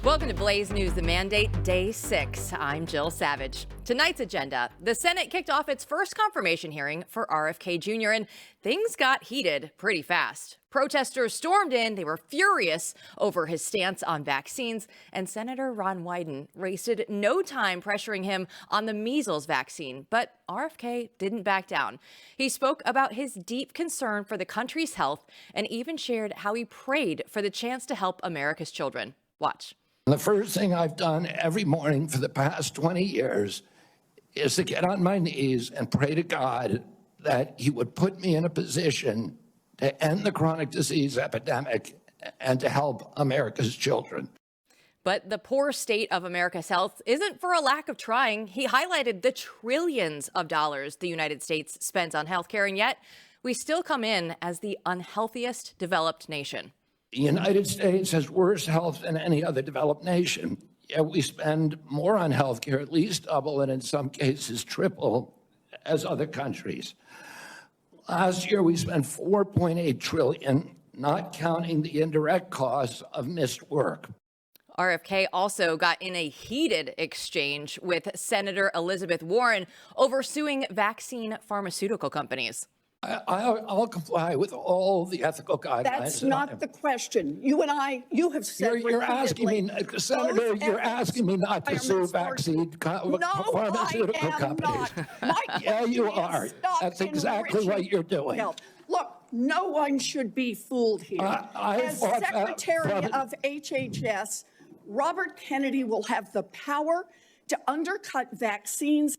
Welcome to Blaze News, The Mandate, Day 6. I'm Jill Savage. Tonight's agenda, the Senate kicked off its first confirmation hearing for RFK Jr., and things got heated pretty fast. Protesters stormed in. They were furious over his stance on vaccines, and Senator Ron Wyden wasted no time pressuring him on the measles vaccine. But RFK didn't back down. He spoke about his deep concern for the country's health and even shared how he prayed for the chance to help America's children. Watch. The first thing I've done every morning for the past 20 years is to get on my knees and pray to God that he would put me in a position to end the chronic disease epidemic and to help America's children. But the poor state of America's health isn't for a lack of trying. He highlighted the trillions of dollars the United States spends on healthcare, and yet we still come in as the unhealthiest developed nation. The United States has worse health than any other developed nation, yet we spend more on healthcare, at least double, and in some cases triple, as other countries. Last year, we spent $4.8 trillion, not counting the indirect costs of missed work. RFK also got in a heated exchange with Senator Elizabeth Warren over suing vaccine pharmaceutical companies. I'll comply with all the ethical guidelines. That's not the question. You and I, you have said You're asking me, Senator, you're asking me not to sue pharmaceutical companies. Yeah, you are. That's exactly what you're doing. Look, no one should be fooled here. As Secretary of HHS, Robert Kennedy will have the power to undercut vaccines.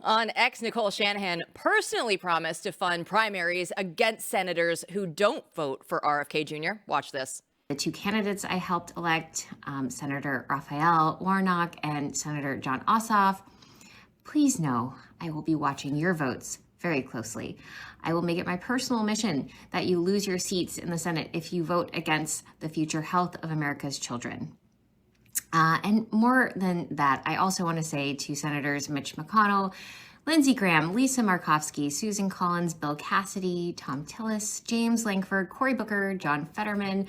On X, Nicole Shanahan personally promised to fund primaries against senators who don't vote for RFK Jr. Watch this. The two candidates I helped elect, Senator Raphael Warnock and Senator John Ossoff, please know I will be watching your votes very closely. I will make it my personal mission that you lose your seats in the Senate if you vote against the future health of America's children. And more than that, I also want to say to Senators Mitch McConnell, Lindsey Graham, Lisa Murkowski, Susan Collins, Bill Cassidy, Tom Tillis, James Lankford, Cory Booker, John Fetterman,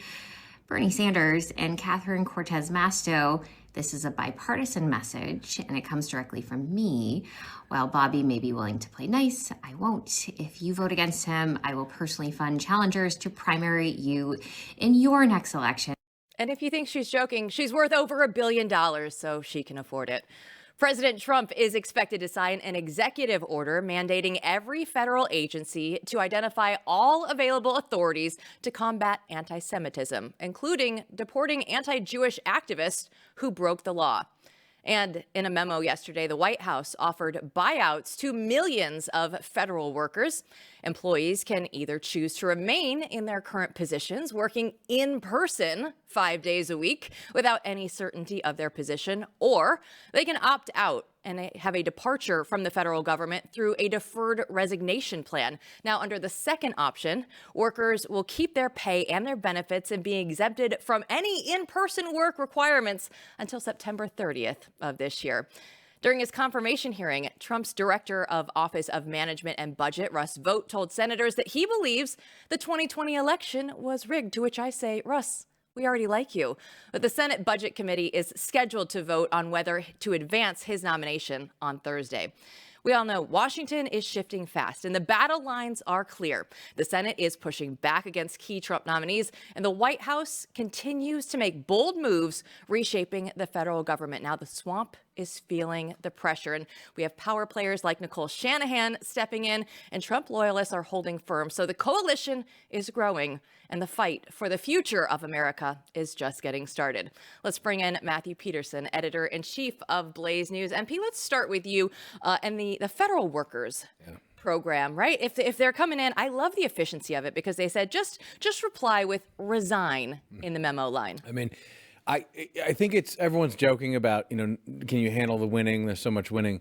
Bernie Sanders, and Catherine Cortez Masto, this is a bipartisan message, and it comes directly from me. While Bobby may be willing to play nice, I won't. If you vote against him, I will personally fund challengers to primary you in your next election. And if you think she's joking, she's worth over $1 billion, so she can afford it. President Trump is expected to sign an executive order mandating every federal agency to identify all available authorities to combat anti-Semitism, including deporting anti-Jewish activists who broke the law. And in a memo yesterday, the White House offered buyouts to millions of federal workers. Employees can either choose to remain in their current positions, working in person 5 days a week without any certainty of their position, or they can opt out and have a departure from the federal government through a deferred resignation plan. Now, under the second option, workers will keep their pay and their benefits and be exempted from any in-person work requirements until September 30th of this year. During his confirmation hearing, Trump's director of Office of Management and Budget, Russ Vought, told senators that he believes the 2020 election was rigged, to which I say, Russ, we already like you. But the Senate Budget Committee is scheduled to vote on whether to advance his nomination on Thursday. We all know Washington is shifting fast, and the battle lines are clear. The Senate is pushing back against key Trump nominees, and the White House continues to make bold moves, reshaping the federal government. Now the swamp is feeling the pressure, and we have power players like Nicole Shanahan stepping in, and Trump loyalists are holding firm. So the coalition is growing, and the fight for the future of America is just getting started. Let's bring in Matthew Peterson, editor-in-chief of Blaze News. MP, let's start with you and the federal workers program, right? If they're coming in, I love the efficiency of it because they said just reply with resign in the memo line. I mean, I think it's everyone's joking about, can you handle the winning? There's so much winning.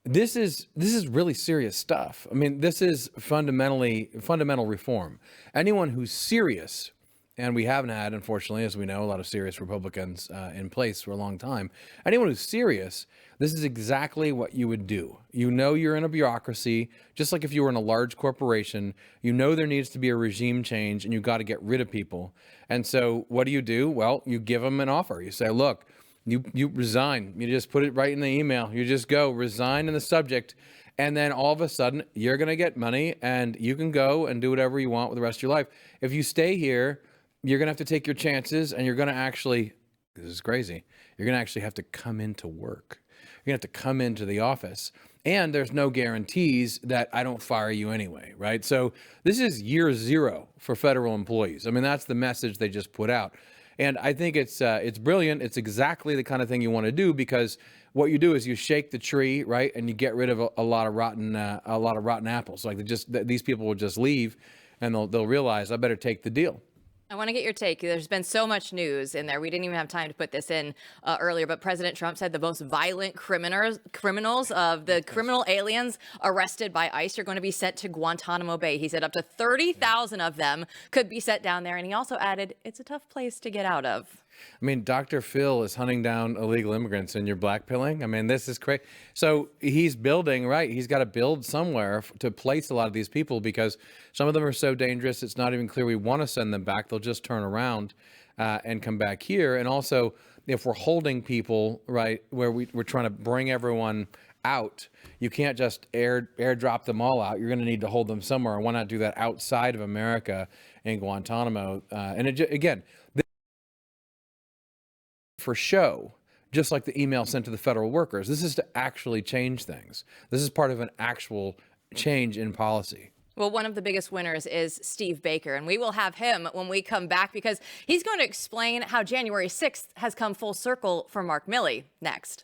This is really serious stuff. I mean, this is fundamental reform. Anyone who's serious and we haven't had, unfortunately, as we know, a lot of serious Republicans in place for a long time. Anyone who's serious, this is exactly what you would do. You know you're in a bureaucracy, just like if you were in a large corporation, you know there needs to be a regime change and you got to get rid of people. And so what do? Well, you give them an offer. You say, look, you resign. You just put it right in the email. You just go resign in the subject. And then all of a sudden you're going to get money and you can go and do whatever you want with the rest of your life. If you stay here, you're going to have to take your chances and you're going to actually, this is crazy, you're going to actually have to come into work. You're going to have to come into the office. And there's no guarantees that I don't fire you anyway, right? So this is year zero for federal employees. I mean, that's the message they just put out. And I think it's brilliant. It's exactly the kind of thing you want to do, because what you do is you shake the tree, right, and you get rid of a lot of rotten apples. Like these people will just leave, and they'll realize I better take the deal. I want to get your take. There's been so much news in there. We didn't even have time to put this in earlier, but President Trump said the most violent criminals of the criminal aliens arrested by ICE are going to be sent to Guantanamo Bay. He said up to 30,000 of them could be sent down there. And he also added, it's a tough place to get out of. I mean, Dr. Phil is hunting down illegal immigrants and you're blackpilling. I mean, this is crazy. So he's building, right? He's got to build somewhere to place a lot of these people, because some of them are so dangerous. It's not even clear we want to send them back. They'll just turn around and come back here. And also, if we're holding people, right, where we're trying to bring everyone out, you can't just airdrop them all out. You're going to need to hold them somewhere. Why not do that outside of America in Guantanamo? Again, for show, just like the email sent to the federal workers. This is to actually change things. This is part of an actual change in policy. Well, one of the biggest winners is Steve Baker, and we will have him when we come back, because he's going to explain how January 6th has come full circle for Mark Milley next.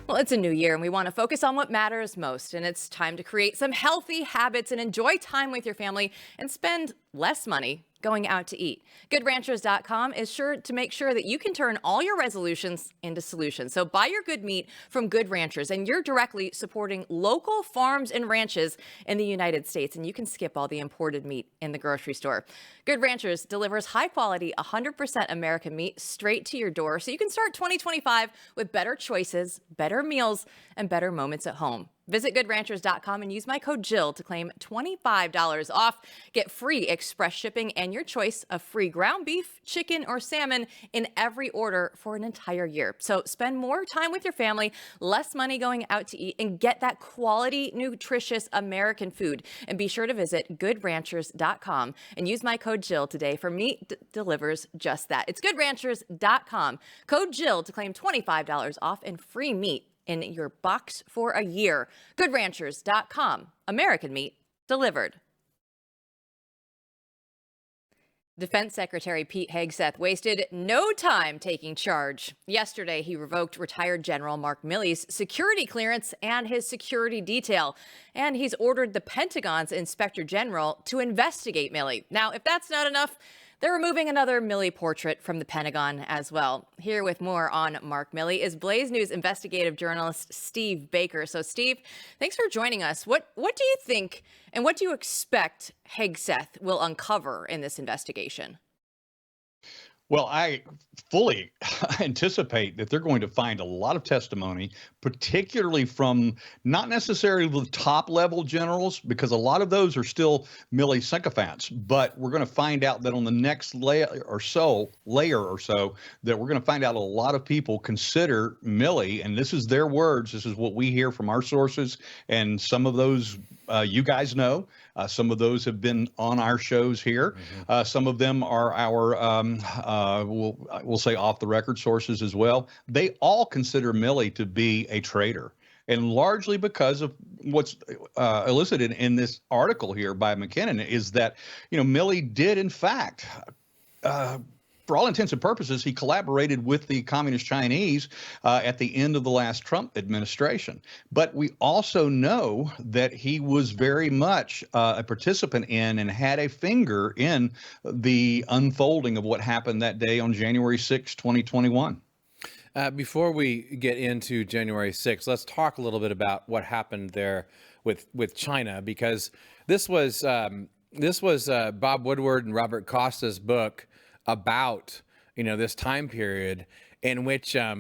Well, it's a new year and we want to focus on what matters most, and it's time to create some healthy habits and enjoy time with your family and spend less money going out to eat. GoodRanchers.com is sure to make sure that you can turn all your resolutions into solutions. So buy your good meat from Good Ranchers, and you're directly supporting local farms and ranches in the United States, and you can skip all the imported meat in the grocery store. Good Ranchers delivers high-quality, 100% American meat straight to your door, so you can start 2025 with better choices, better meals, and better moments at home. Visit GoodRanchers.com and use my code Jill to claim $25 off. Get free express shipping and your choice of free ground beef, chicken, or salmon in every order for an entire year. So spend more time with your family, less money going out to eat, and get that quality, nutritious American food. And be sure to visit GoodRanchers.com and use my code Jill today, for meat delivers just that. It's GoodRanchers.com. Code Jill to claim $25 off and free meat in your box for a year. GoodRanchers.com. American meat delivered. Defense Secretary Pete Hegseth wasted no time taking charge. Yesterday, he revoked retired General Mark Milley's security clearance and his security detail. And he's ordered the Pentagon's Inspector General to investigate Milley. Now, if that's not enough, they're removing another Milley portrait from the Pentagon as well. Here with more on Mark Milley is Blaze News investigative journalist Steve Baker. So, Steve, thanks for joining us. What do you think and what do you expect Hegseth will uncover in this investigation? Well, I fully anticipate that they're going to find a lot of testimony, particularly from not necessarily the top level generals, because a lot of those are still Milley sycophants. But we're going to find out that on the next layer or so, that we're going to find out a lot of people consider Milley, and this is their words. This is what we hear from our sources, and some of those you guys know. Some of those have been on our shows here. Some of them are our, we'll say off the record sources as well. They all consider Milley to be a traitor, and largely because of what's elicited in this article here by McKinnon is that, Milley did in fact, for all intents and purposes, he collaborated with the Communist Chinese at the end of the last Trump administration. But we also know that he was very much a participant in and had a finger in the unfolding of what happened that day on January 6, 2021. Before we get into January 6th, let's talk a little bit about what happened there with China, because this was Bob Woodward and Robert Costa's book about this time period in which I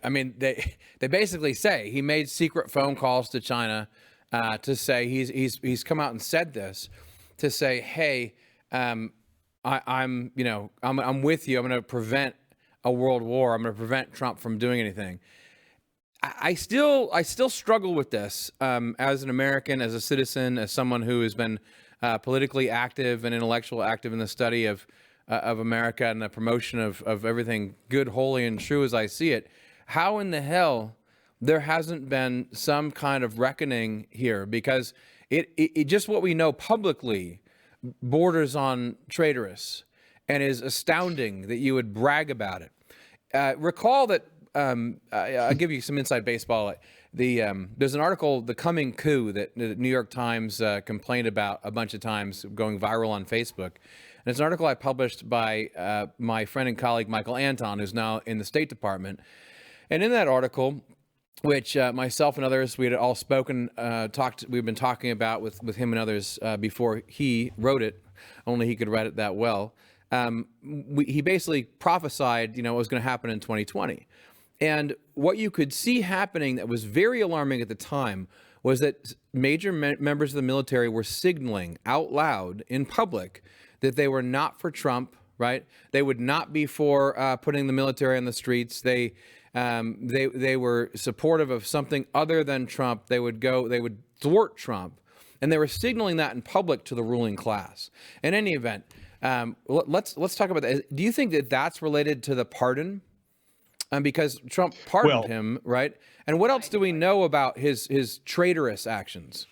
mean they basically say he made secret phone calls to China to say he's come out and said this to say, hey, I'm with you. I'm going to prevent a world war. I'm going to prevent Trump from doing anything. I still struggle with this as an American, as a citizen, as someone who has been politically active and intellectually active in the study of America and the promotion of everything good, holy, and true as I see it. How in the hell there hasn't been some kind of reckoning here? Because it just what we know publicly borders on traitorous and is astounding that you would brag about it. Recall that I'll give you some inside baseball. There's an article, The Coming Coup, that the New York Times complained about a bunch of times, going viral on Facebook. And it's an article I published by my friend and colleague Michael Anton, who's now in the State Department. And in that article, which myself and others, we had all spoken, we've been talking about with him and others before he wrote it, only he could write it that well. He basically prophesied, what was going to happen in 2020. And what you could see happening that was very alarming at the time was that major members of the military were signaling out loud in public that they were not for Trump, right? They would not be for putting the military on the streets. They were supportive of something other than Trump. They would thwart Trump. And they were signaling that in public to the ruling class. In any event, let's talk about that. Do you think that that's related to the pardon? Because Trump pardoned him, right? And what else do we know about his traitorous actions?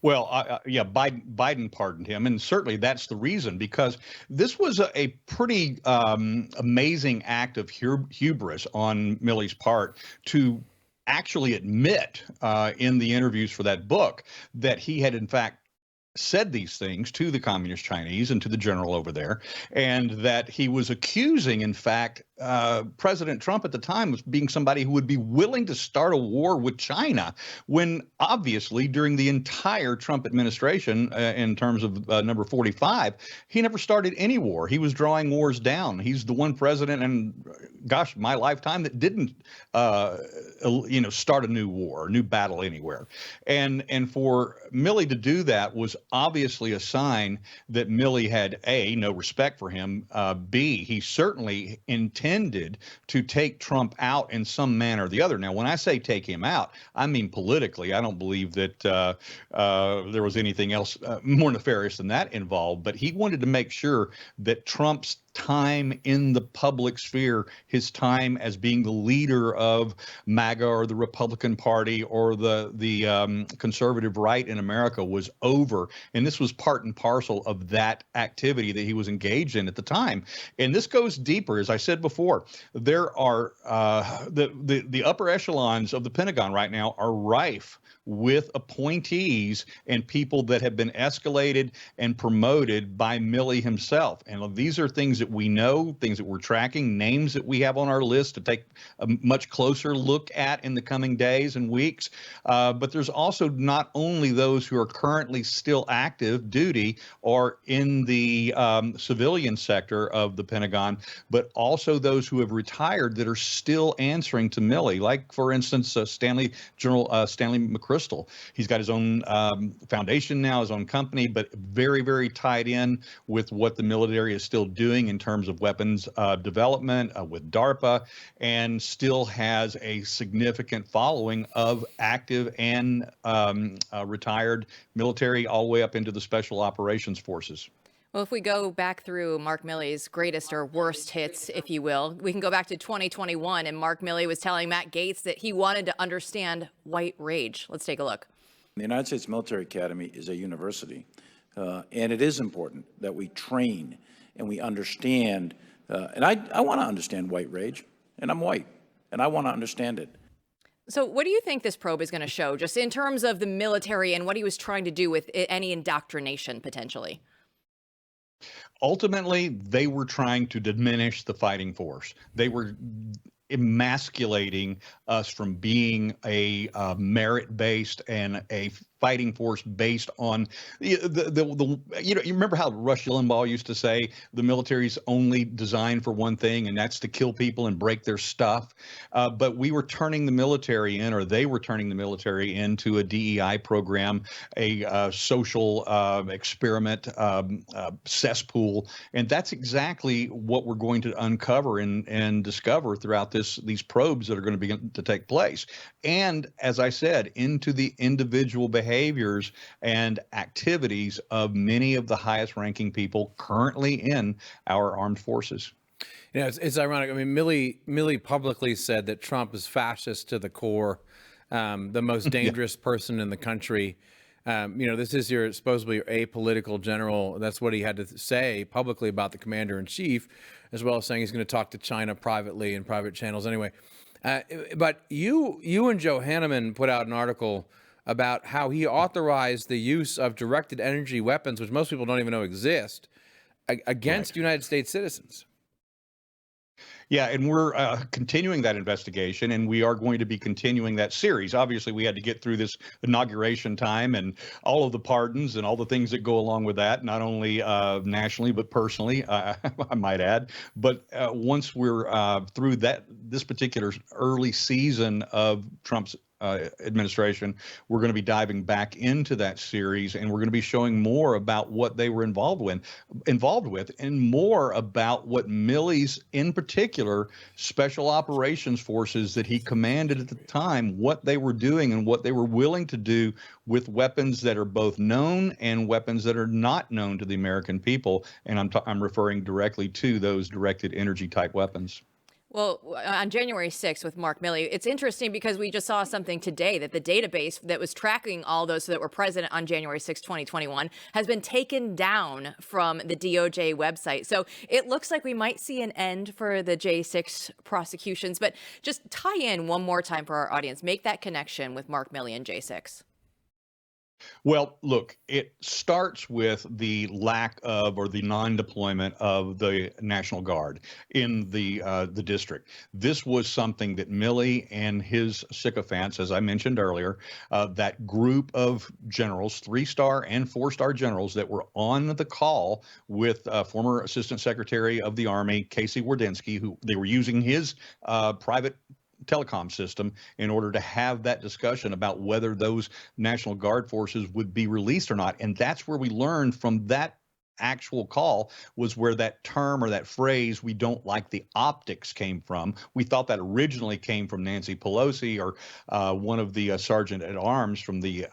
Well, yeah, Biden pardoned him, and certainly that's the reason, because this was a pretty amazing act of hubris on Milley's part to actually admit in the interviews for that book that he had in fact said these things to the communist Chinese and to the general over there, and that he was accusing, in fact, President Trump at the time was being somebody who would be willing to start a war with China, when obviously during the entire Trump administration, in terms of number 45, he never started any war. He was drawing wars down. He's the one president in, gosh, my lifetime that didn't, start a new war, a new battle anywhere. And for Milley to do that was obviously a sign that Milley had A, no respect for him, B, he certainly intended to take Trump out in some manner or the other. Now, when I say take him out, I mean politically. I don't believe that there was anything else more nefarious than that involved, but he wanted to make sure that Trump's time in the public sphere, his time as being the leader of MAGA or the Republican Party or the conservative right in America was over. And this was part and parcel of that activity that he was engaged in at the time. And this goes deeper. As I said before, there are the upper echelons of the Pentagon right now are rife with appointees and people that have been escalated and promoted by Milley himself. And these are things that we know, things that we're tracking, names that we have on our list to take a much closer look at in the coming days and weeks. But there's also not only those who are currently still active duty or in the civilian sector of the Pentagon, but also those who have retired that are still answering to Milley, like, for instance, General Stanley McChrystal. He's got his own foundation now, his own company, but very, very tied in with what the military is still doing in terms of weapons development with DARPA, and still has a significant following of active and retired military all the way up into the special operations forces. Well, if we go back through Mark Milley's greatest or worst hits, if you will, we can go back to 2021, and Mark Milley was telling Matt Gaetz that he wanted to understand white rage. Let's take a look. The United States Military Academy is a university, and it is important that we train and we understand, and I want to understand white rage, and I'm white, and I want to understand it. So what do you think this probe is going to show, just in terms of the military and what he was trying to do with any indoctrination, potentially? Ultimately, they were trying to diminish the fighting force. They were emasculating us from being a merit-based and a fighting force based on the you know, you remember how Rush Limbaugh used to say the military's only designed for one thing, and that's to kill people and break their stuff. But we were turning the military in, or they were turning the military into a DEI program, a social experiment cesspool, and that's exactly what we're going to uncover and discover throughout these probes that are going to begin to take place. And as I said, into the individual behaviors and activities of many of the highest ranking people currently in our armed forces. You know, it's ironic. I mean, Milley publicly said that Trump is fascist to the core, the most dangerous person in the country. You know, this is your supposedly apolitical general. That's what he had to say publicly about the commander in chief, as well as saying he's going to talk to China privately in private channels anyway. But you and Joe Hanneman put out an article about how he authorized the use of directed energy weapons, which most people don't even know exist, against United States citizens. Yeah, and we're continuing that investigation, and we are going to be continuing that series. Obviously, we had to get through this inauguration time and all of the pardons and all the things that go along with that, not only nationally, but personally, I might add. But once we're through this particular early season of Trump's administration, we're going to be diving back into that series, and we're going to be showing more about what they were involved with, and more about what Milley's, in particular, special operations forces that he commanded at the time, what they were doing and what they were willing to do with weapons that are both known and weapons that are not known to the American people. And I'm referring directly to those directed energy type weapons. Well, on January 6th with Mark Milley, it's interesting because we just saw something today that the database that was tracking all those that were present on January 6, 2021 has been taken down from the DOJ website. So it looks like we might see an end for the J6 prosecutions, but just tie in one more time for our audience. Make that connection with Mark Milley and J6. Well, look, it starts with the lack of, or the non-deployment of, the National Guard in the district. This was something that Milley and his sycophants, as I mentioned earlier, that group of generals, 3-star and 4-star generals that were on the call with former Assistant Secretary of the Army, Casey Wardynski, who they were using his private telecom system in order to have that discussion about whether those National Guard forces would be released or not. And that's where we learned from that actual call, was where that term or that phrase, "we don't like the optics," came from. We thought that originally came from Nancy Pelosi or one of the sergeant at arms from the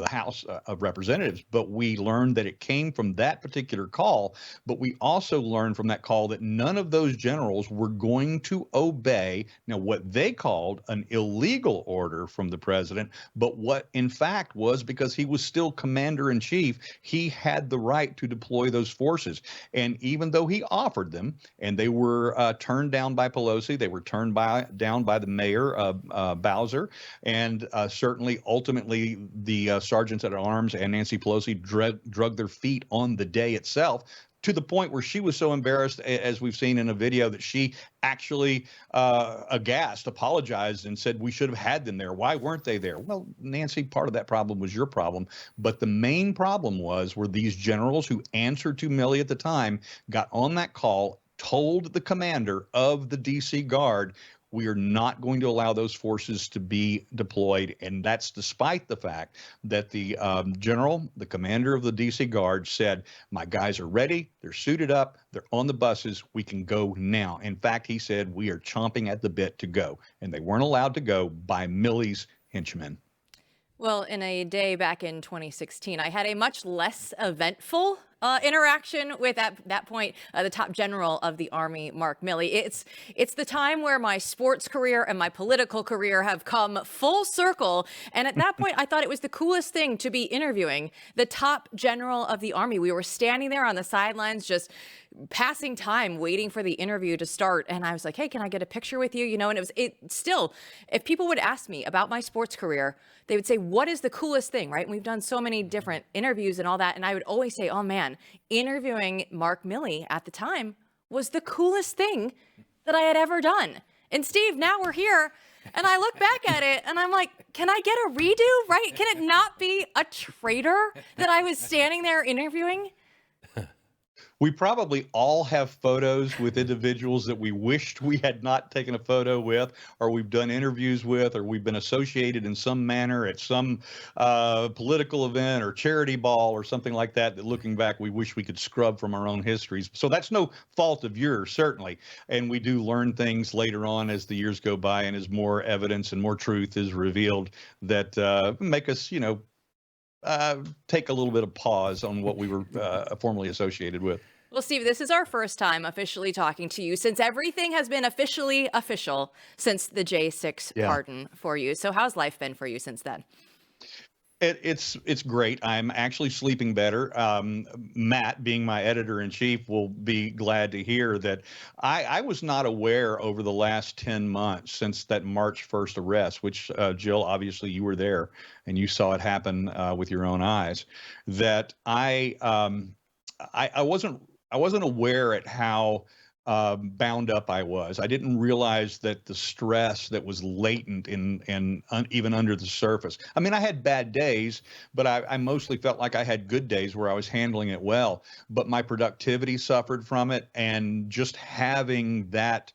House of Representatives, but we learned that it came from that particular call. But we also learned from that call that none of those generals were going to obey what they called an illegal order from the president, but what in fact was, because he was still commander in chief, he had the right to deploy those forces. And even though he offered them, and they were turned down by Pelosi, they were turned down by the mayor, Bowser, and certainly ultimately the sergeants at arms and Nancy Pelosi drug their feet on the day itself, to the point where she was so embarrassed, as we've seen in a video, that she actually, aghast, apologized and said, "We should have had them there. Why weren't they there?" Well, Nancy, part of that problem was your problem. But the main problem were these generals who answered to Milley at the time, got on that call, told the commander of the DC Guard, "We are not going to allow those forces to be deployed." And that's despite the fact that the general, the commander of the DC Guard, said, "My guys are ready. They're suited up. They're on the buses. We can go now." In fact, he said, "We are chomping at the bit to go." And they weren't allowed to go by Milley's henchmen. Well, in a day back in 2016, I had a much less eventful interaction with, at that point, the top general of the Army, Mark Milley. It's the time where my sports career and my political career have come full circle. And at that point, I thought it was the coolest thing to be interviewing the top general of the Army. We were standing there on the sidelines, just passing time, waiting for the interview to start. And I was like, "Hey, can I get a picture with you?" You know, and it still, if people would ask me about my sports career, they would say, "What is the coolest thing?" Right? And we've done so many different interviews and all that. And I would always say, "Oh man, man, interviewing Mark Milley at the time was the coolest thing that I had ever done. And Steve, now we're here, and I look back at it, and I'm like, can I get a redo, right? Can it not be a traitor that I was standing there interviewing? We probably all have photos with individuals that we wished we had not taken a photo with, or we've done interviews with, or we've been associated in some manner at some political event or charity ball or something like that, that looking back, we wish we could scrub from our own histories. So that's no fault of yours, certainly. And we do learn things later on as the years go by and as more evidence and more truth is revealed that make us, take a little bit of pause on what we were formerly associated with. Well, Steve, this is our first time officially talking to you since everything has been officially official since the J6 pardon for you. So how's life been for you since then? It's great. I'm actually sleeping better. Matt, being my editor-in-chief, will be glad to hear that I was not aware over the last 10 months since that March 1st arrest, which, Jill, obviously you were there and you saw it happen with your own eyes, that I wasn't aware at how bound up I was. I didn't realize that the stress that was latent in even under the surface. I mean, I had bad days, but I mostly felt like I had good days where I was handling it well. But my productivity suffered from it, and just having that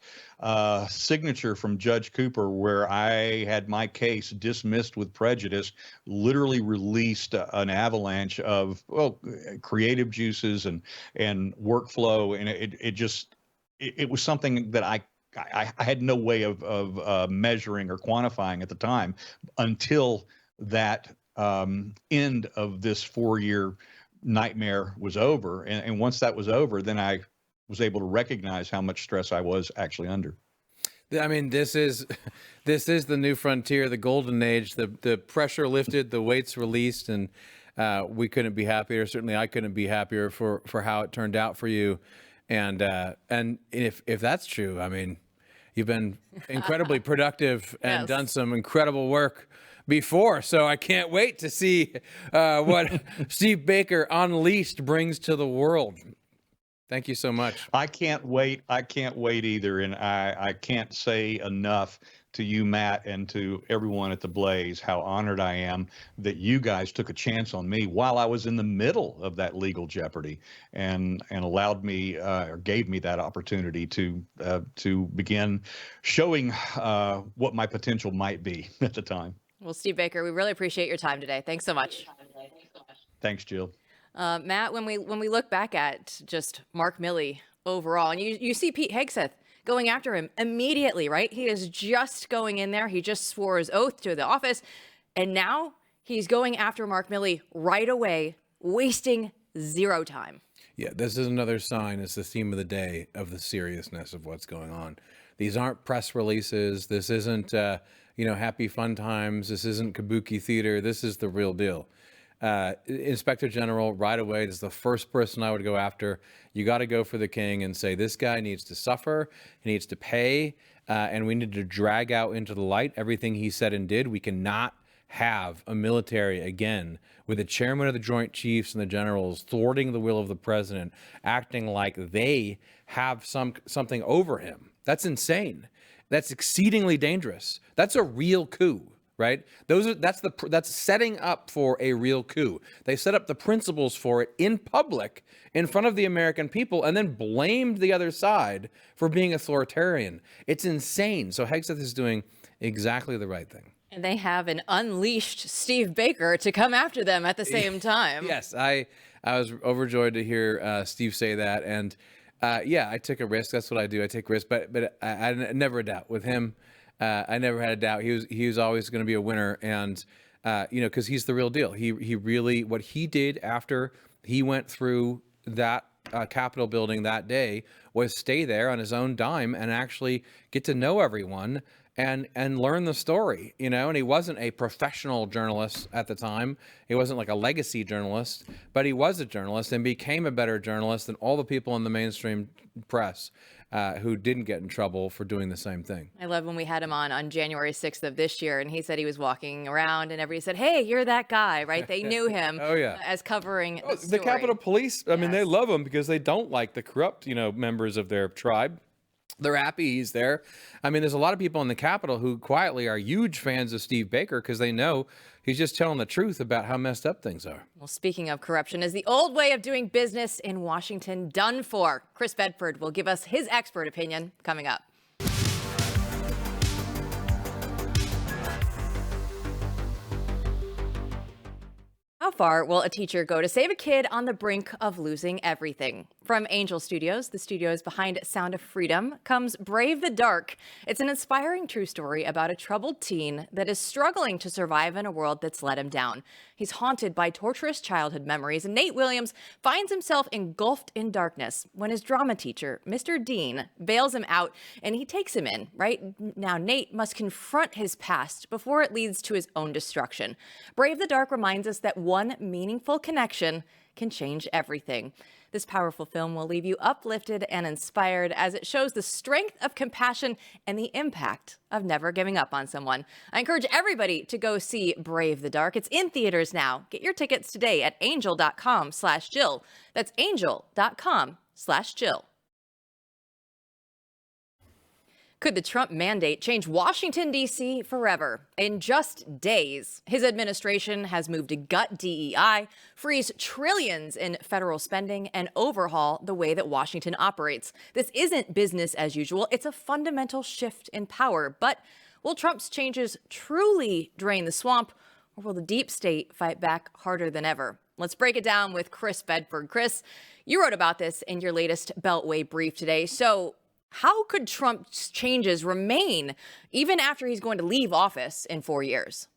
signature from Judge Cooper, where I had my case dismissed with prejudice, literally released an avalanche of creative juices and workflow, and it was something that I had no way of measuring or quantifying at the time until that end of this 4-year nightmare was over. And once that was over, then I was able to recognize how much stress I was actually under. I mean, this is the new frontier, the golden age. The pressure lifted, the weights released, and we couldn't be happier. Certainly, I couldn't be happier for how it turned out for you. And if that's true, I mean, you've been incredibly productive and done some incredible work before. So I can't wait to see what Steve Baker Unleashed brings to the world. Thank you so much. I can't wait. I can't wait either. And I can't say enough to you, Matt, and to everyone at the Blaze, how honored I am that you guys took a chance on me while I was in the middle of that legal jeopardy, and allowed me or gave me that opportunity to begin showing what my potential might be at the time. Well, Steve Baker, we really appreciate your time today. Thanks so much. Thanks, Jill. Matt, when we look back at just Mark Milley overall, and you see Pete Hegseth going after him immediately, right? He is just going in there. He just swore his oath to the office. And now he's going after Mark Milley right away, wasting zero time. Yeah, this is another sign. It's the theme of the day of the seriousness of what's going on. These aren't press releases. This isn't, happy fun times. This isn't kabuki theater. This is the real deal. Inspector General right away is the first person I would go after. You got to go for the king and say, this guy needs to suffer, he needs to pay, and we need to drag out into the light everything he said and did. We cannot have a military again with the chairman of the Joint Chiefs and the generals thwarting the will of the president, acting like they have something over him. That's insane. That's exceedingly dangerous. That's a real coup. Right? That's setting up for a real coup. They set up the principles for it in public in front of the American people and then blamed the other side for being authoritarian. It's insane. So Hegseth is doing exactly the right thing. And they have an unleashed Steve Baker to come after them at the same time. Yes, I was overjoyed to hear Steve say that. And I took a risk. That's what I do. I take risks, but I never a doubt with him. I never had a doubt. He was always going to be a winner, and because he's the real deal. He really, what he did after he went through that Capitol building that day was stay there on his own dime and actually get to know everyone and learn the story, you know. And he wasn't a professional journalist at the time. He wasn't like a legacy journalist, but he was a journalist and became a better journalist than all the people in the mainstream press who didn't get in trouble for doing the same thing. I love when we had him on January 6th of this year, and he said he was walking around and everybody said, hey, you're that guy, right? They knew him Oh, yeah. as covering the The story. Capitol Police, I mean, they Yes. love him because they don't like the corrupt, you know, members of their tribe. They're happy he's there. I mean, there's a lot of people in the Capitol who quietly are huge fans of Steve Baker because they know he's just telling the truth about how messed up things are. Well, speaking of corruption, is the old way of doing business in Washington done for? Chris Bedford will give us his expert opinion coming up. How far will a teacher go to save a kid on the brink of losing everything? From Angel Studios, the studios behind Sound of Freedom, comes Brave the Dark. It's an inspiring true story about a troubled teen that is struggling to survive in a world that's let him down. He's haunted by torturous childhood memories, and Nate Williams finds himself engulfed in darkness when his drama teacher, Mr. Dean, bails him out and he takes him in. Right now, Nate must confront his past before it leads to his own destruction. Brave the Dark reminds us that one meaningful connection can change everything. This powerful film will leave you uplifted and inspired as it shows the strength of compassion and the impact of never giving up on someone. I encourage everybody to go see Brave the Dark. It's in theaters now. Get your tickets today at angel.com/Jill. That's angel.com/Jill. Could the Trump mandate change Washington, D.C. forever? In just days, his administration has moved to gut DEI, freeze trillions in federal spending, and overhaul the way that Washington operates. This isn't business as usual. It's a fundamental shift in power. But will Trump's changes truly drain the swamp, or will the deep state fight back harder than ever? Let's break it down with Chris Bedford. Chris, you wrote about this in your latest Beltway brief today. So how could Trump's changes remain even after he's going to leave office in 4 years?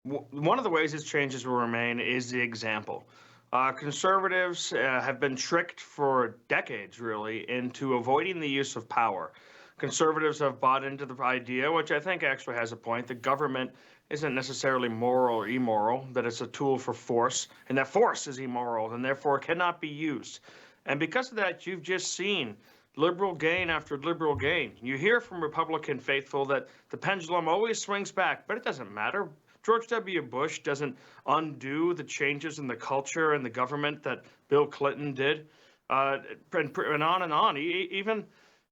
One of the ways his changes will remain is the example. Conservatives have been tricked for decades, really, into avoiding the use of power. Conservatives have bought into the idea, which I think actually has a point, that government isn't necessarily moral or immoral, that it's a tool for force, and that force is immoral and therefore cannot be used. And because of that, you've just seen liberal gain after liberal gain. You hear from Republican faithful that the pendulum always swings back, but it doesn't matter. George W. Bush doesn't undo the changes in the culture and the government that Bill Clinton did, and on and on. Even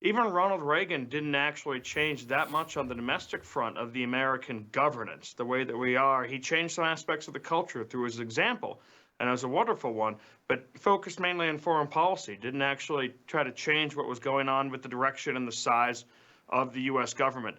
Ronald Reagan didn't actually change that much on the domestic front of the American governance, the way that we are. He changed some aspects of the culture through his example, and it was a wonderful one, but focused mainly on foreign policy, didn't actually try to change what was going on with the direction and the size of the U.S. government.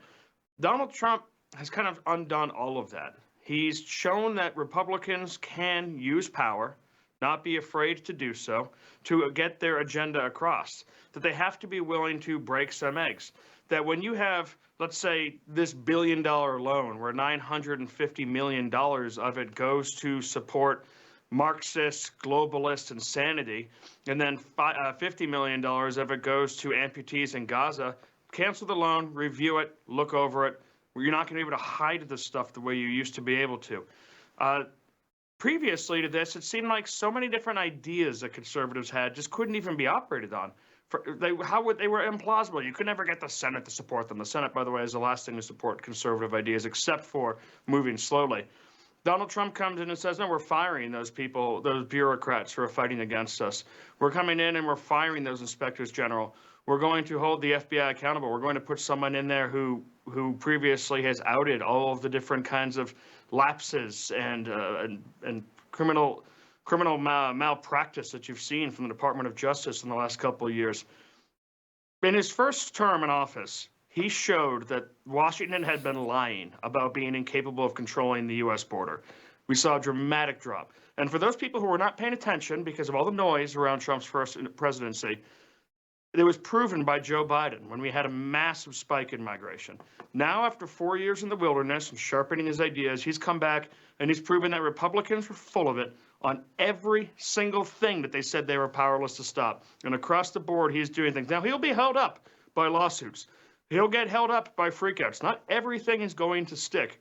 Donald Trump has kind of undone all of that. He's shown that Republicans can use power, not be afraid to do so, to get their agenda across, that they have to be willing to break some eggs, that when you have, let's say, this $billion-dollar loan where $950 million of it goes to support Marxist, globalist insanity, and then $50 million of it goes to amputees in Gaza, cancel the loan, review it, look over it. You're not going to be able to hide this stuff the way you used to be able to. Previously to this, it seemed like so many different ideas that conservatives had just couldn't even be operated on. They were implausible. You could never get the Senate to support them. The Senate, by the way, is the last thing to support conservative ideas, except for moving slowly. Donald Trump comes in and says, no, we're firing those people, those bureaucrats who are fighting against us. We're coming in and we're firing those inspectors general. We're going to hold the FBI accountable. We're going to put someone in there who previously has outed all of the different kinds of lapses and criminal malpractice that you've seen from the Department of Justice in the last couple of years. In his first term in office, he showed that Washington had been lying about being incapable of controlling the U.S. border. We saw a dramatic drop. And for those people who were not paying attention because of all the noise around Trump's first presidency, it was proven by Joe Biden when we had a massive spike in migration. Now, after 4 years in the wilderness and sharpening his ideas, he's come back and he's proven that Republicans were full of it on every single thing that they said they were powerless to stop. And across the board, he's doing things. Now, he'll be held up by lawsuits. he'll get held up by freakouts. Not everything is going to stick,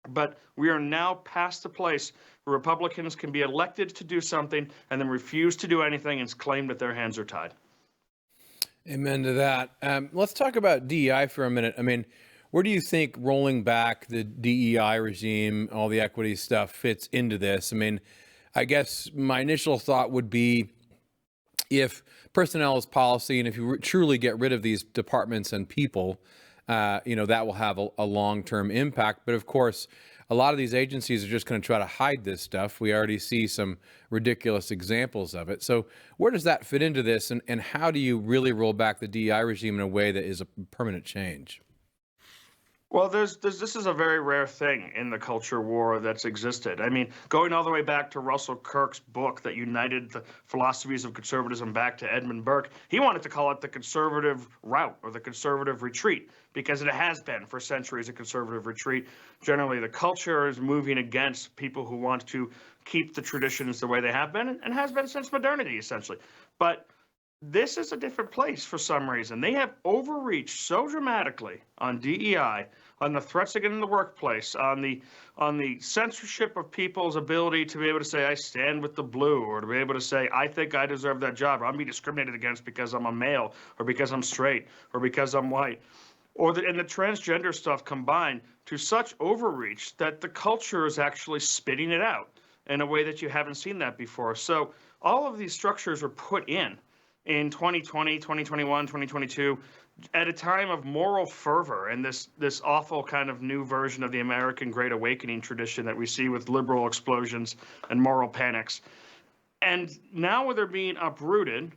but we are now past the place where Republicans can be elected to do something and then refuse to do anything and claim that their hands are tied. Amen to that. Let's talk about DEI for a minute. I mean, where do you think rolling back the DEI regime, all the equity stuff fits into this? I mean, I guess my initial thought would be if personnel is policy and if you truly get rid of these departments and people, that will have a long-term impact. But of course, a lot of these agencies are just going to try to hide this stuff. We already see some ridiculous examples of it. So where does that fit into this? And how do you really roll back the DEI regime in a way that is a permanent change? Well, this is a very rare thing in the culture war that's existed. I mean, going all the way back to Russell Kirk's book that united the philosophies of conservatism back to Edmund Burke, he wanted to call it the conservative route or the conservative retreat because it has been for centuries a conservative retreat. Generally, the culture is moving against people who want to keep the traditions the way they have been and has been since modernity, essentially. But this is a different place for some reason. They have overreached so dramatically on DEI, on the threats against the workplace, on the censorship of people's ability to be able to say, I stand with the blue, or to be able to say, I think I deserve that job, or I'm being discriminated against because I'm a male, or because I'm straight, or because I'm white. And the transgender stuff combined to such overreach that the culture is actually spitting it out in a way that you haven't seen that before. So all of these structures were put in 2020, 2021, 2022, at a time of moral fervor and this awful kind of new version of the American Great Awakening tradition that we see with liberal explosions and moral panics. And now they're being uprooted,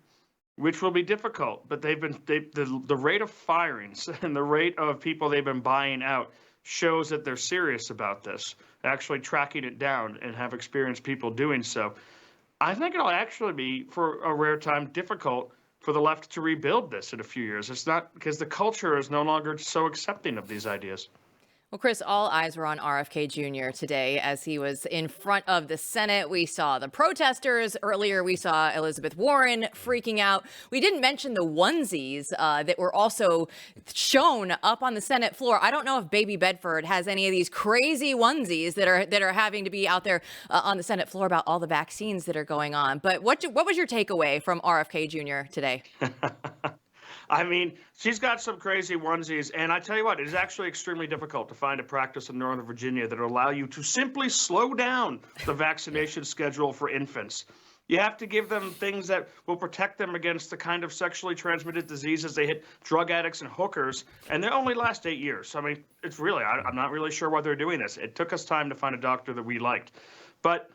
which will be difficult, but the rate of firings and the rate of people they've been buying out shows that they're serious about this, actually tracking it down and have experienced people doing so. I think it'll actually be, for a rare time, difficult for the left to rebuild this in a few years. It's not because the culture is no longer so accepting of these ideas. Well, Chris, all eyes were on RFK Jr. today as he was in front of the Senate. We saw the protesters. Earlier, we saw Elizabeth Warren freaking out. We didn't mention the onesies that were also shown up on the Senate floor. I don't know if Baby Bedford has any of these crazy onesies that are having to be out there on the Senate floor about all the vaccines that are going on. But what was your takeaway from RFK Jr. today? I mean, she's got some crazy onesies, and I tell you what, it is actually extremely difficult to find a practice in Northern Virginia that will allow you to simply slow down the vaccination schedule for infants. You have to give them things that will protect them against the kind of sexually transmitted diseases they hit drug addicts and hookers, and they only last 8 years. I mean, it's really, I'm not really sure why they're doing this. It took us time to find a doctor that we liked. But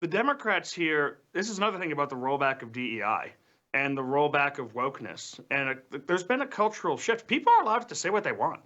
the Democrats here, this is another thing about the rollback of DEI. And the rollback of wokeness. And there's been a cultural shift. People are allowed to say what they want.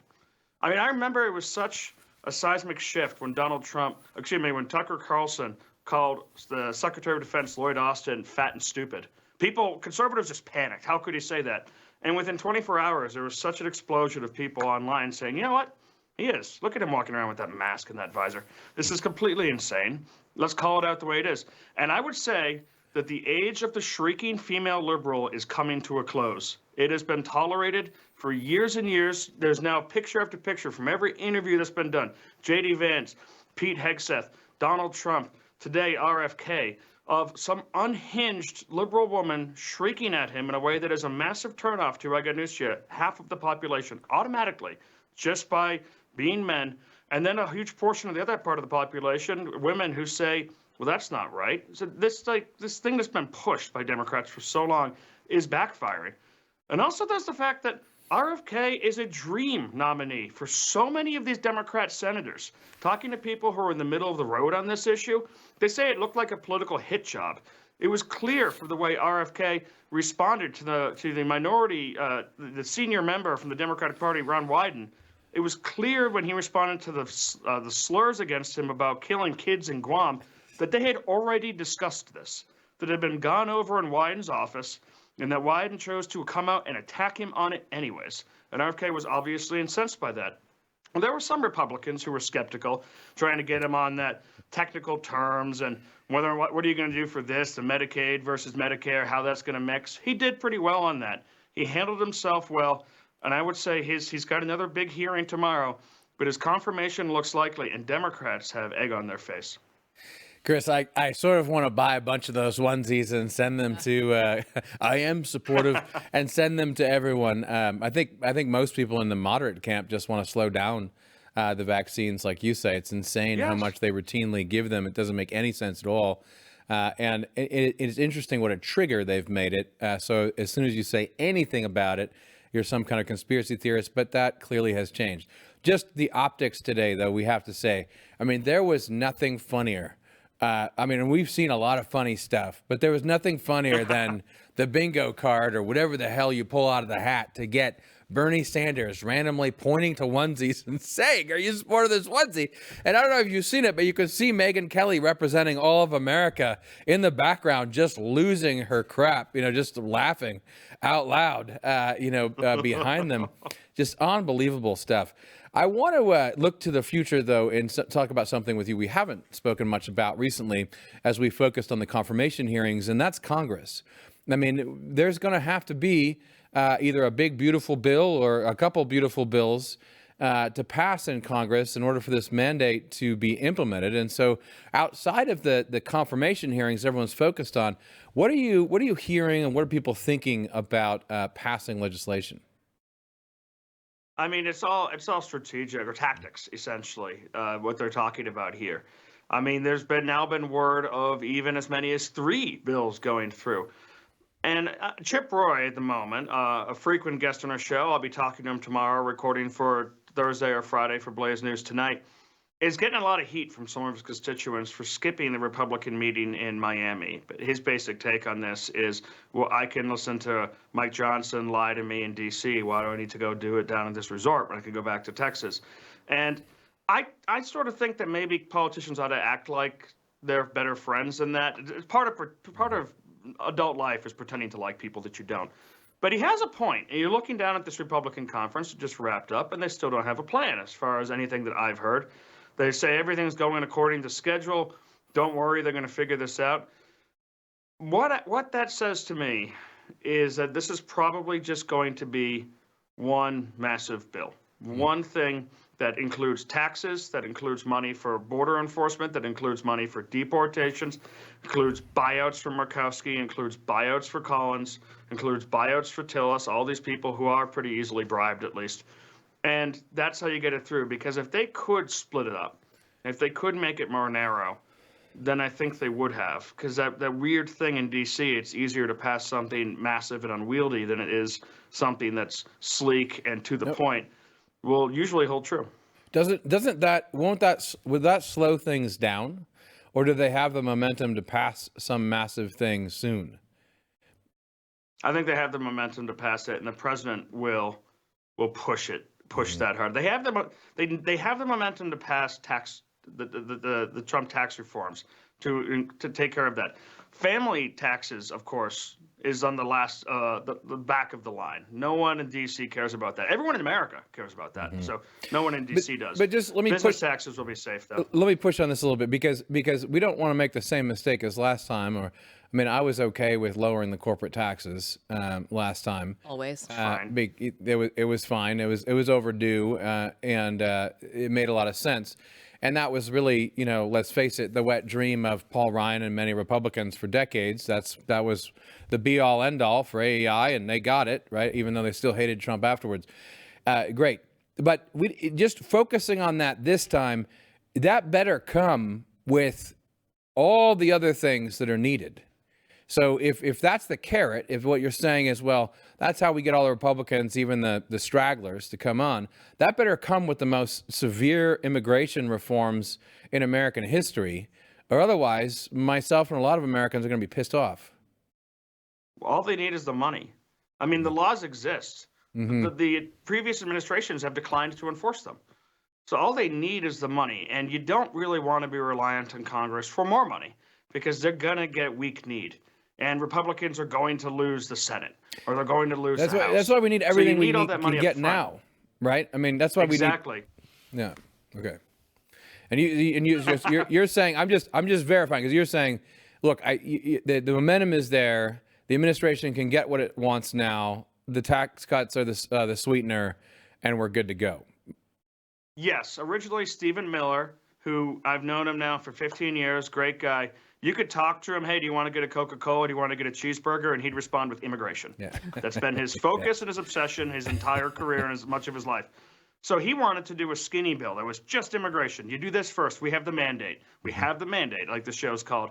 I mean, I remember it was such a seismic shift when when Tucker Carlson called the Secretary of Defense, Lloyd Austin, fat and stupid. Conservatives just panicked. How could he say that? And within 24 hours, there was such an explosion of people online saying, you know what? He is. Look at him walking around with that mask and that visor. This is completely insane. Let's call it out the way it is. And I would say that the age of the shrieking female liberal is coming to a close. It has been tolerated for years and years. There's now picture after picture from every interview that's been done. J.D. Vance, Pete Hegseth, Donald Trump, today RFK, of some unhinged liberal woman shrieking at him in a way that is a massive turnoff to, I got news to you, half of the population automatically just by being men. And then a huge portion of the other part of the population, women who say, well, that's not right. So this thing that's been pushed by Democrats for so long is backfiring. And also there's the fact that RFK is a dream nominee for so many of these Democrat senators. Talking to people who are in the middle of the road on this issue, they say it looked like a political hit job. It was clear from the way RFK responded to the minority, the senior member from the Democratic Party, Ron Wyden. It was clear when he responded to the slurs against him about killing kids in Guam that they had already discussed this, that it had been gone over in Wyden's office, and that Wyden chose to come out and attack him on it anyways. And RFK was obviously incensed by that. And there were some Republicans who were skeptical, trying to get him on that technical terms and what are you going to do for this, the Medicaid versus Medicare, how that's going to mix. He did pretty well on that. He handled himself well. And I would say he's got another big hearing tomorrow, but his confirmation looks likely, and Democrats have egg on their face. Chris, I sort of want to buy a bunch of those onesies and send them to, I am supportive, and send them to everyone. I think most people in the moderate camp just want to slow down the vaccines. Like you say, it's insane how much they routinely give them. It doesn't make any sense at all. And it is interesting what a trigger they've made it. So as soon as you say anything about it, you're some kind of conspiracy theorist, but that clearly has changed. Just the optics today, though, we have to say, I mean, there was nothing funnier. I mean, we've seen a lot of funny stuff, but there was nothing funnier than the bingo card or whatever the hell you pull out of the hat to get Bernie Sanders randomly pointing to onesies and saying, "Are you supporting this onesie?" And I don't know if you've seen it, but you can see Megyn Kelly representing all of America in the background, just losing her crap, just laughing out loud, behind them. Just unbelievable stuff. I want to look to the future, though, and talk about something with you we haven't spoken much about recently as we focused on the confirmation hearings, and that's Congress. I mean, there's going to have to be either a big, beautiful bill or a couple beautiful bills to pass in Congress in order for this mandate to be implemented. And so outside of the confirmation hearings everyone's focused on, what are you hearing and what are people thinking about passing legislation? I mean, it's all strategic or tactics, essentially, what they're talking about here. I mean, there's now been word of even as many as 3 bills going through. And Chip Roy, at the moment, a frequent guest on our show, I'll be talking to him tomorrow, recording for Thursday or Friday for Blaze News Tonight, is getting a lot of heat from some of his constituents for skipping the Republican meeting in Miami. But his basic take on this is, well, I can listen to Mike Johnson lie to me in D.C. Why do I need to go do it down at this resort when I could go back to Texas? And I sort of think that maybe politicians ought to act like they're better friends than that. Part of adult life is pretending to like people that you don't. But he has a point. You're looking down at this Republican conference that just wrapped up, and they still don't have a plan as far as anything that I've heard. They say everything's going according to schedule. Don't worry, they're going to figure this out. What that says to me is that this is probably just going to be one massive bill. One thing that includes taxes, that includes money for border enforcement, that includes money for deportations, includes buyouts for Murkowski, includes buyouts for Collins, includes buyouts for Tillis, all these people who are pretty easily bribed at least. And that's how you get it through, because if they could split it up, if they could make it more narrow, then I think they would have. Because that weird thing in D.C., it's easier to pass something massive and unwieldy than it is something that's sleek and to the point, will usually hold true. Would that slow things down? Or do they have the momentum to pass some massive thing soon? I think they have the momentum to pass it, and the president will push that hard. They have the momentum to pass the Trump tax reforms to take care of that. Family taxes, of course, is on the last the back of the line. No one in D.C. cares about that. Everyone in America cares about that. So no one in D.C. does. But just let me business taxes will be safe though. Let me push on this a little bit because we don't want to make the same mistake as last time. I was okay with lowering the corporate taxes last time. Always. It was fine. It was overdue, and it made a lot of sense. And that was really, let's face it, the wet dream of Paul Ryan and many Republicans for decades. That was the be-all, end-all for AEI, and they got it, right? Even though they still hated Trump afterwards. Great. But just focusing on that this time, that better come with all the other things that are needed. So if that's the carrot, if what you're saying is, well, that's how we get all the Republicans, even the stragglers, to come on, that better come with the most severe immigration reforms in American history, or otherwise myself and a lot of Americans are going to be pissed off. All they need is the money. I mean, the laws exist. The previous administrations have declined to enforce them. So all they need is the money, and you don't really want to be reliant on Congress for more money because they're going to get weak-kneed. And Republicans are going to lose the Senate, or they're going to lose the House. That's why we need everything we can get now, right? I mean, that's why we need. Exactly. Yeah. Okay. And you're saying I'm just verifying because you're saying, look, the momentum is there. The administration can get what it wants now, the tax cuts are the sweetener, and we're good to go. Yes, originally Stephen Miller, who I've known him now for 15 years, great guy. You could talk to him, hey, do you want to get a Coca-Cola? Do you want to get a cheeseburger? And he'd respond with immigration. Yeah. That's been his focus and his obsession his entire career and as much of his life. So he wanted to do a skinny bill. It was just immigration. You do this first. We have the mandate. We have the mandate, like the show's called.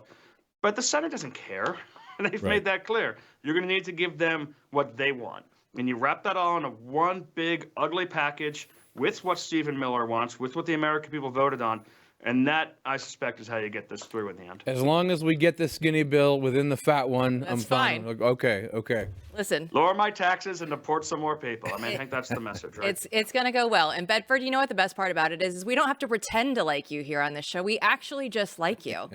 But the Senate doesn't care. They've made that clear. You're going to need to give them what they want. And you wrap that all into one big, ugly package with what Stephen Miller wants, with what the American people voted on. And that, I suspect, is how you get this through in the end. As long as we get the skinny bill within the fat one, I'm fine. Okay. Listen. Lower my taxes and deport some more people. I mean, I think that's the message, right? It's going to go well. And Bedford, you know what the best part about it is we don't have to pretend to like you here on this show. We actually just like you.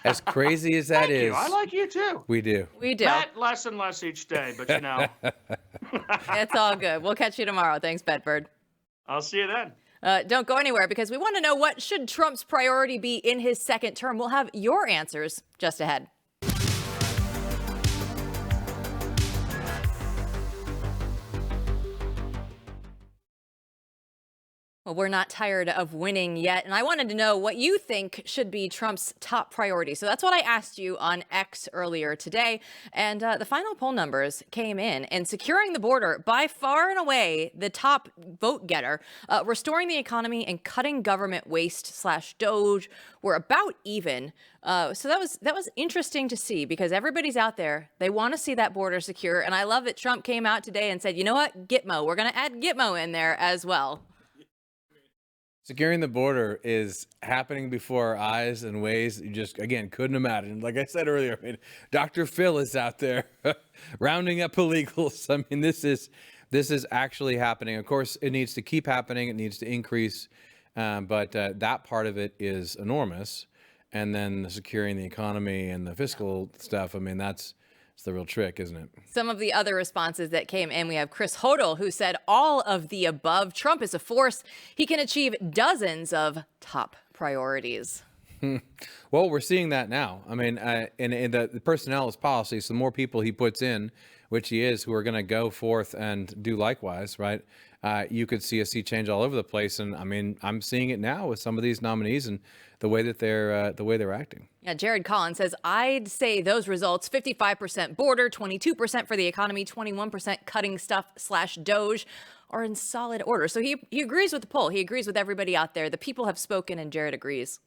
As crazy as that is. I like you too. We do. We do. Matt, less and less each day, but you know. It's all good. We'll catch you tomorrow. Thanks, Bedford. I'll see you then. Don't go anywhere because we want to know what should Trump's priority be in his second term. We'll have your answers just ahead. Well, we're not tired of winning yet, and I wanted to know what you think should be Trump's top priority. So that's what I asked you on X earlier today, and the final poll numbers came in, and securing the border, by far and away the top vote getter, restoring the economy and cutting government waste / DOGE were about even. So that was interesting to see because everybody's out there. They want to see that border secure, and I love that Trump came out today and said, you know what, Gitmo, we're going to add Gitmo in there as well. Securing the border is happening before our eyes in ways you just, again, couldn't imagine. Like I said earlier, I mean, Dr. Phil is out there rounding up illegals. I mean, this is actually happening. Of course, it needs to keep happening. It needs to increase. But that part of it is enormous. And then the securing the economy and the fiscal stuff, I mean, that's the real trick, isn't it? Some of the other responses that came in, we have Chris Hodel, who said all of the above. Trump is a force. He can achieve dozens of top priorities. Well, we're seeing that now. I mean, in the personnel is policy. So the more people he puts in, which he is, who are going to go forth and do likewise, right? You could see a sea change all over the place. And I mean, I'm seeing it now with some of these nominees and the way that they're acting. Yeah, Jared Collins says, I'd say those results, 55% border, 22% for the economy, 21% cutting stuff / DOGE, are in solid order. So he agrees with the poll. He agrees with everybody out there. The people have spoken and Jared agrees.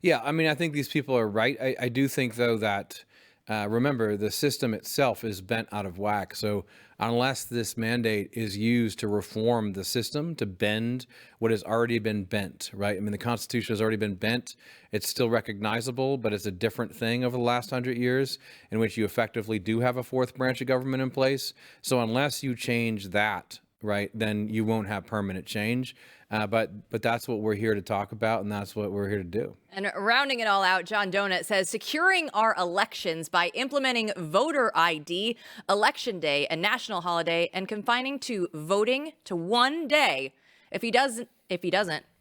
Yeah, I mean, I think these people are right. I do think, though, that remember, the system itself is bent out of whack. So unless this mandate is used to reform the system, to bend what has already been bent, right? I mean, the Constitution has already been bent. It's still recognizable, but it's a different thing over the last 100 years in which you effectively do have a fourth branch of government in place. So unless you change that, right, then you won't have permanent change. But that's what we're here to talk about, and that's what we're here to do. And rounding it all out, John Donut says, securing our elections by implementing voter ID, Election Day, a national holiday, and confining to voting to one day. If he doesn't,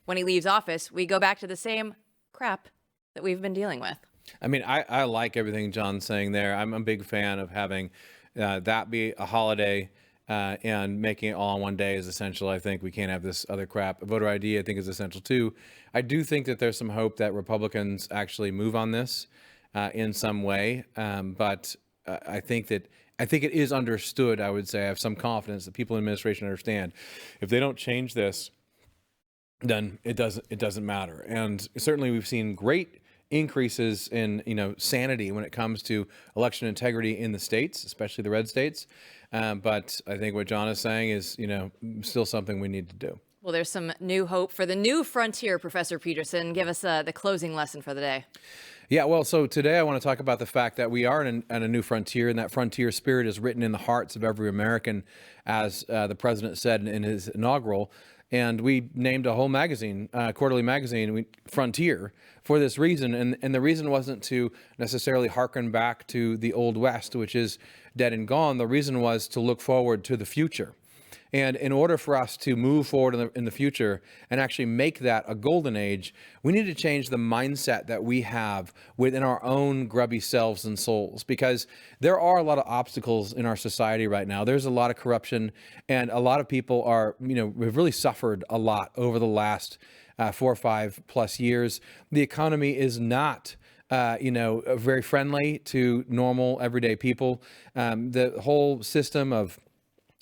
when he leaves office, we go back to the same crap that we've been dealing with. I mean, I like everything John's saying there. I'm a big fan of having that be a holiday. And making it all on one day is essential. I think we can't have this other crap. Voter ID, I think, is essential too. I do think that there's some hope that Republicans actually move on this in some way. But I think it is understood. I would say I have some confidence that people in administration understand if they don't change this, then it doesn't matter. And certainly we've seen great increases in sanity when it comes to election integrity in the states, especially the red states. But I think what John is saying is, still something we need to do. Well, there's some new hope for the new frontier, Professor Peterson. Give us the closing lesson for the day. Yeah, well, so today I want to talk about the fact that we are in a new frontier, and that frontier spirit is written in the hearts of every American, as the president said in his inaugural. And we named a whole magazine, quarterly magazine, Frontier, for this reason. And the reason wasn't to necessarily hearken back to the Old West, which is dead and gone. The reason was to look forward to the future. And in order for us to move forward in the future and actually make that a golden age, we need to change the mindset that we have within our own grubby selves and souls, because there are a lot of obstacles in our society right now. There's a lot of corruption, and a lot of people are, we've really suffered a lot over the last 4 or 5 plus years. The economy is not very friendly to normal everyday people. The whole system of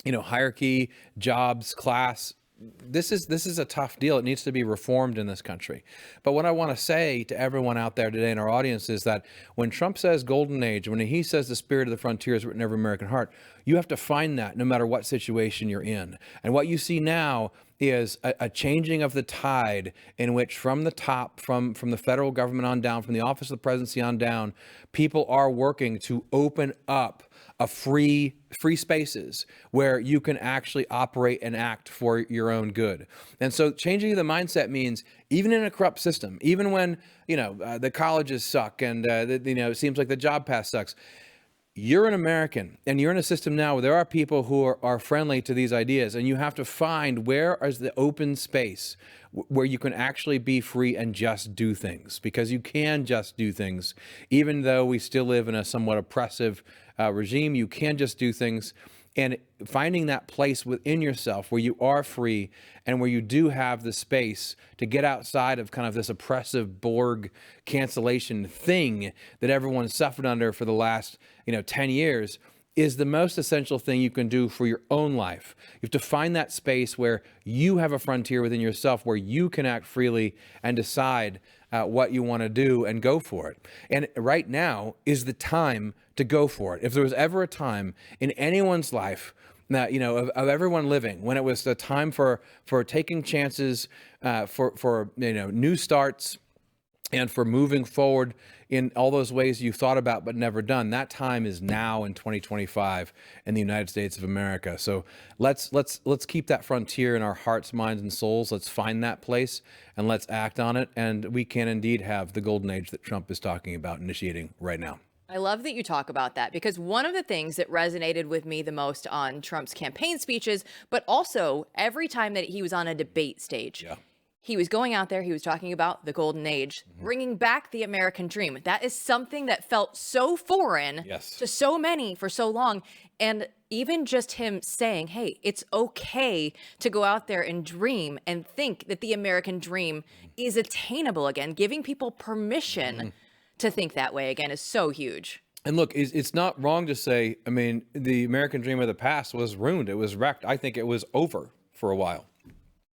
hierarchy, jobs, class. This is a tough deal. It needs to be reformed in this country. But what I want to say to everyone out there today in our audience is that when Trump says golden age, when he says the spirit of the frontier is written in every American heart, you have to find that no matter what situation you're in. And what you see now is a changing of the tide in which from the top, from the federal government on down, from the office of the presidency on down, people are working to open up a free spaces where you can actually operate and act for your own good. And so changing the mindset means even in a corrupt system, even when, the colleges suck and, it seems like the job pass sucks, you're an American and you're in a system now where there are people who are friendly to these ideas, and you have to find where is the open space where you can actually be free and just do things, because you can just do things. Even though we still live in a somewhat oppressive regime, you can just do things. And finding that place within yourself where you are free and where you do have the space to get outside of kind of this oppressive Borg cancellation thing that everyone's suffered under for the last 10 years is the most essential thing you can do for your own life. You have to find that space where you have a frontier within yourself where you can act freely and decide what you want to do and go for it. And right now is the time to go for it. If there was ever a time in anyone's life that, of everyone living, when it was the time for taking chances, for new starts, and for moving forward in all those ways you thought about but never done, that time is now in 2025 in the United States of America. So let's keep that frontier in our hearts, minds, and souls. Let's find that place and let's act on it. And we can indeed have the golden age that Trump is talking about initiating right now. I love that you talk about that, because one of the things that resonated with me the most on Trump's campaign speeches, but also every time that he was on a debate stage, he was going out there, he was talking about the golden age, bringing back the American dream. That is something that felt so foreign to so many for so long. And even just him saying, hey, it's okay to go out there and dream and think that the American dream is attainable again, giving people permission to think that way again is so huge. And look, it's not wrong to say, the American dream of the past was ruined. It was wrecked. I think it was over for a while.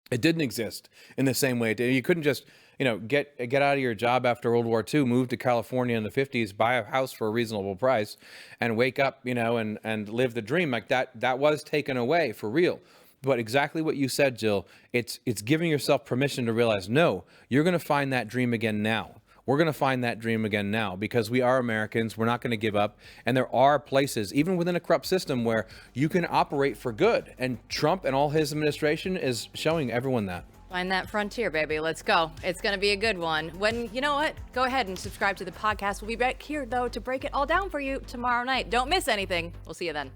It didn't exist in the same way. You couldn't just, get out of your job after World War II, move to California in the 50s, buy a house for a reasonable price, and wake up, and live the dream like that. That was taken away for real. But exactly what you said, Jill, it's giving yourself permission to realize, no, you're going to find that dream again now. We're going to find that dream again now, because we are Americans. We're not going to give up. And there are places, even within a corrupt system, where you can operate for good. And Trump and all his administration is showing everyone that. Find that frontier, baby. Let's go. It's going to be a good one. You know what? Go ahead and subscribe to the podcast. We'll be back here, though, to break it all down for you tomorrow night. Don't miss anything. We'll see you then.